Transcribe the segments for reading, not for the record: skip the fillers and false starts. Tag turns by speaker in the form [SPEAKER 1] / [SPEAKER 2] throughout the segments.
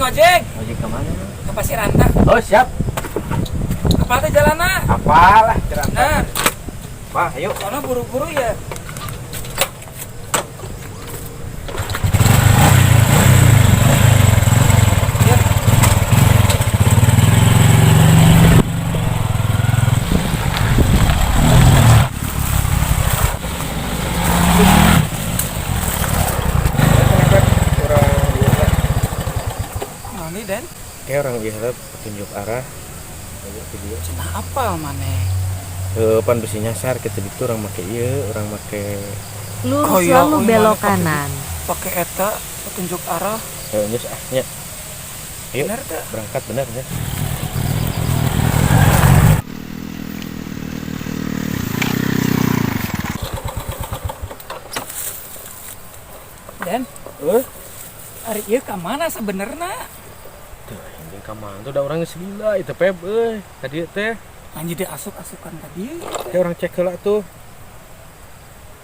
[SPEAKER 1] ngojek.
[SPEAKER 2] Ngojek kemana?
[SPEAKER 1] Ke Pasir Anta.
[SPEAKER 2] Oh siap.
[SPEAKER 1] Apa teh jalanna?
[SPEAKER 2] Apalah cerita.
[SPEAKER 1] Nah,
[SPEAKER 2] Wah, ayo.
[SPEAKER 1] soalnya buru-buru ya. Ya.
[SPEAKER 2] Orang biasa.
[SPEAKER 1] Nah, ini Den.
[SPEAKER 2] Kayak orang biasa petunjuk arah. Ayo video.
[SPEAKER 1] Cenah apal maneh.
[SPEAKER 2] Pan besi nyasar kita itu orang make ieu, orang make
[SPEAKER 3] Lurus
[SPEAKER 1] Koyo,
[SPEAKER 3] lalu
[SPEAKER 1] mana
[SPEAKER 3] belok
[SPEAKER 1] pakai
[SPEAKER 3] kanan.
[SPEAKER 1] Pakai eta petunjuk arah.
[SPEAKER 2] nyes nya. Ayo
[SPEAKER 1] Bener teh.
[SPEAKER 2] berangkat bener ya.
[SPEAKER 1] Den, hari ieu ka mana sebenarnya?
[SPEAKER 2] Tuh, ini kamar tuh ada orang geus gila itu peb euy. Tadi teh
[SPEAKER 1] Anjir dia asup-asukan tadi.
[SPEAKER 2] kayak orang cek heula tuh.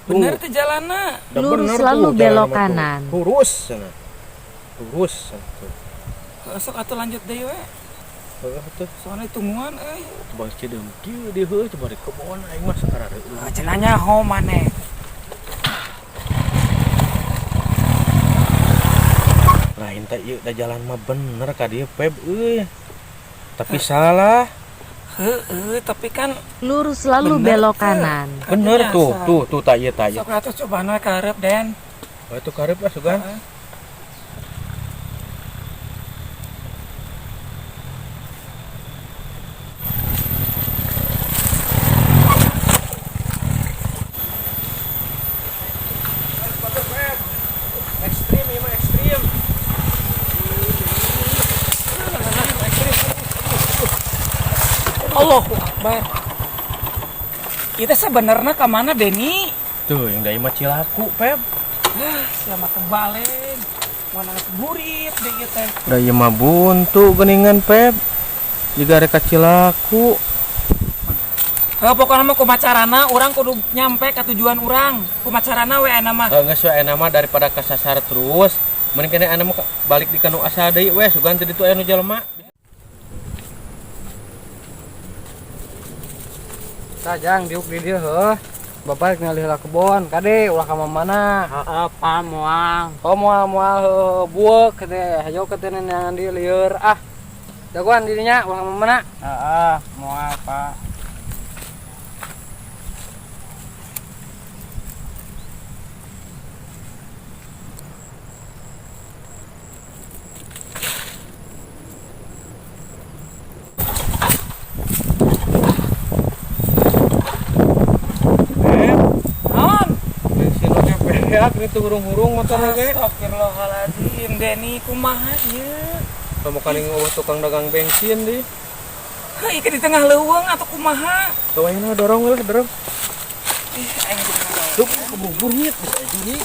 [SPEAKER 1] Bener teh jalanna.
[SPEAKER 2] Da
[SPEAKER 3] Lurus
[SPEAKER 2] bener
[SPEAKER 3] lalu
[SPEAKER 2] tuh
[SPEAKER 3] belok
[SPEAKER 2] jalan mah tuh.
[SPEAKER 3] kanan.
[SPEAKER 2] Lurus sana. Lurus sana tuh.
[SPEAKER 1] Sok atuh lanjut deui we.
[SPEAKER 2] Heeh tuh.
[SPEAKER 1] Soalnya tungguan euy.
[SPEAKER 2] Coba cidem kieu di heuh coba di kebon aing mah sakarare.
[SPEAKER 1] Cenah nyaho maneh.
[SPEAKER 2] Lain teh ieu da jalan mah bener ka dieu peb euy. Tapi salah.
[SPEAKER 1] Heeh, tapi kan
[SPEAKER 3] Lurus lalu
[SPEAKER 1] Bener,
[SPEAKER 3] belok
[SPEAKER 1] teh.
[SPEAKER 3] kanan.
[SPEAKER 2] Bener
[SPEAKER 1] Biasa.
[SPEAKER 2] tuh tak ieu tak ieu.
[SPEAKER 1] sok atuh coba we ka hareup Den.
[SPEAKER 2] Oh itu karep lah sugan.
[SPEAKER 1] Heeh.
[SPEAKER 2] Ekstrim ieu mah ekstrim.
[SPEAKER 1] Allahu Akbar. Kita sebenarnya ke mana Deni?
[SPEAKER 2] Tuh yang dari mah Cilaku peb.
[SPEAKER 1] Sama kebalen. Mana burit deh kita.
[SPEAKER 2] Da ieu mah buntu geuningan peb. Juga rek ka Cilaku.
[SPEAKER 1] Pokoknya mah kumacarana orang kudu nyampe ke tujuan orang. Kumacarana we ana mah.
[SPEAKER 2] Geus we nama daripada kasasar terus. Mending kene ana mah balik di kanu asa deui we sugan teh ditu aya nu jelema.
[SPEAKER 4] Sajang diuk di dieu heuh. Bapak ngalih heula kebon, kade ulah ka mana?
[SPEAKER 1] Heeh, pa moal.
[SPEAKER 4] Oh moal heuh bueuk kade, hayo kate neangan di lieur ah. Jagoan di dinya ulah ka mana?
[SPEAKER 1] Heeh, moal pa. Naon?
[SPEAKER 2] Si nu teh beak ni tuh hurung-hurung motorna ge.
[SPEAKER 1] Astagfirullahaladzim, Deni kumaha ieu?
[SPEAKER 2] Kamu kaling tukang dagang bensin di.
[SPEAKER 1] Heuh, ieu di tengah leuweung atuh kumaha?
[SPEAKER 2] Tuh ayeuna dorong we dorong.
[SPEAKER 1] Aing di tengah leuweung.
[SPEAKER 2] Tuh kebubur nyet bisa juri.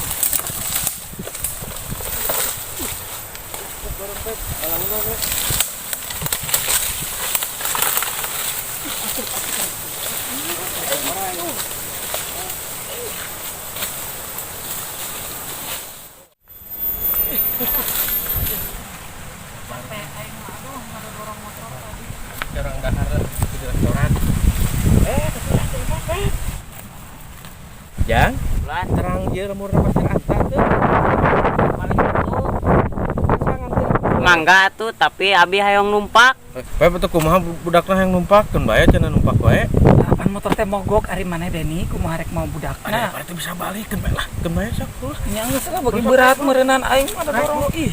[SPEAKER 2] Orang dahar di restoran. Jang,
[SPEAKER 4] Bulan
[SPEAKER 2] terang jeung lemur Pasir Anta teh.
[SPEAKER 4] paling itu
[SPEAKER 2] Pasangan teh.
[SPEAKER 4] mangga tuh tapi abi hayong numpak.
[SPEAKER 2] Bae betul kumaha budakna yang numpakkeun bae cenah numpak wae.
[SPEAKER 1] Kapan motor teh mogok ari maneh Deni kumaha rek mau budakna?
[SPEAKER 2] Ada bisa balikeun bae lah. Keun bae sak ulah.
[SPEAKER 1] Nya geus lah bagi berat meureunnan aing mah ada dorong ih.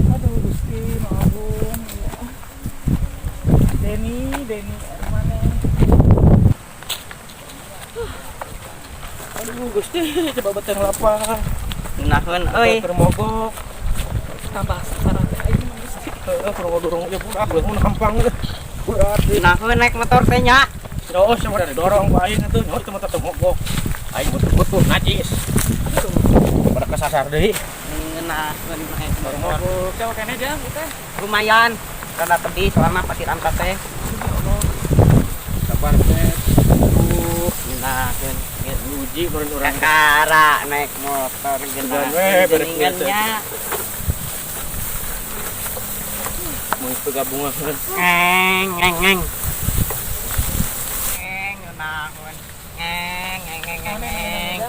[SPEAKER 1] Aduh Gusti maafun. Deni ari maneh. Aduh Gusti coba beteng lapar.
[SPEAKER 4] Naheun euy.
[SPEAKER 2] Termogok.
[SPEAKER 1] Tambah sabar teh aing mah Gusti.
[SPEAKER 2] Heeh, dorong ge budak mun hampang ge. Berat.
[SPEAKER 4] Naheun naik motor teh nya.
[SPEAKER 2] Terus sama dari dorong ku aing atuh nyaho teu mah termogok. Aing betul-betul najis. Pada kesasar deui.
[SPEAKER 4] Naheun naik motor.
[SPEAKER 1] Termogok coba kene jang teh.
[SPEAKER 4] Lumayan. Rada pedih selama Pasir Anta teh.
[SPEAKER 2] Sabar teh.
[SPEAKER 4] Naheun
[SPEAKER 2] hiji meureun urang.
[SPEAKER 5] Kakara naik motor
[SPEAKER 2] Jangan we, bari
[SPEAKER 5] geningannya.
[SPEAKER 2] Mun gabungan.
[SPEAKER 5] Ngeng ngeng ngeng. Ngeng naon. Ngeng ngeng ngeng ngeng, ngeng.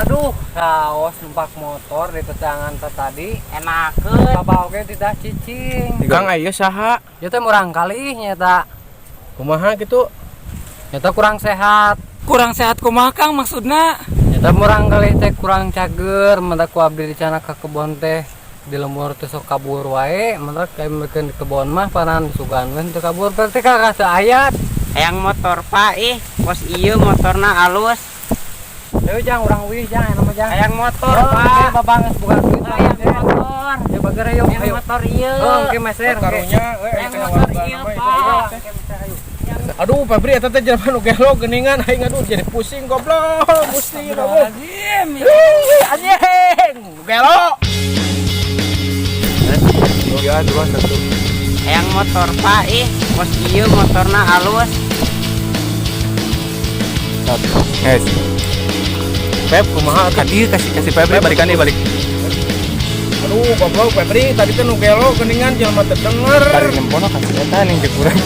[SPEAKER 4] Aduh, kaos numpak motor di tetangan tadi.
[SPEAKER 5] Enakeun.
[SPEAKER 4] Bapak oge tidak cicing.
[SPEAKER 2] Kang aya saha?
[SPEAKER 4] Ieu teh murang kali nyata.
[SPEAKER 2] Kumaha kitu?
[SPEAKER 4] Nyata kurang sehat.
[SPEAKER 1] Kurang sehat kumaha Kang maksudna?
[SPEAKER 4] Nyata murang kali teh kurang cager, mentak ku abdi di sana ka kebon teh. Di lembur teh sok kabur wae, mentak kayak meukeun di kebon mah panan sugan we teu kabur berarti kakak teu ayat.
[SPEAKER 5] Hayang motor Pak pos ieu motorna alus.
[SPEAKER 4] Deui jang urang wih jang aya mah jang.
[SPEAKER 5] Hayang motor
[SPEAKER 4] Oh,
[SPEAKER 5] Pak.
[SPEAKER 4] oke, Bapak geus buka duit.
[SPEAKER 5] Hayang motor.
[SPEAKER 4] Ya bager ayo.
[SPEAKER 5] Hayang
[SPEAKER 4] Ayo.
[SPEAKER 5] motor ieu.
[SPEAKER 4] Oh, oke meser. Oke.
[SPEAKER 2] Karunya
[SPEAKER 5] Hayang motor ieu Pak.
[SPEAKER 2] Aduh, Febri eta teh jelema nu gelo geuningan aing aduh jadi pusing goblok. Mesti naon. Anjing, nu gelo. Ya, 2 1.
[SPEAKER 5] Hayang motor Pak pos ieu motorna alus.
[SPEAKER 2] Guys. Pep, kumaha tadi kasih Febri balikan nih balik. Aduh, goblok Febri tadi teh nu gelo geuningan jelema teu denger. Bari nempono kasih eta ning jekurang.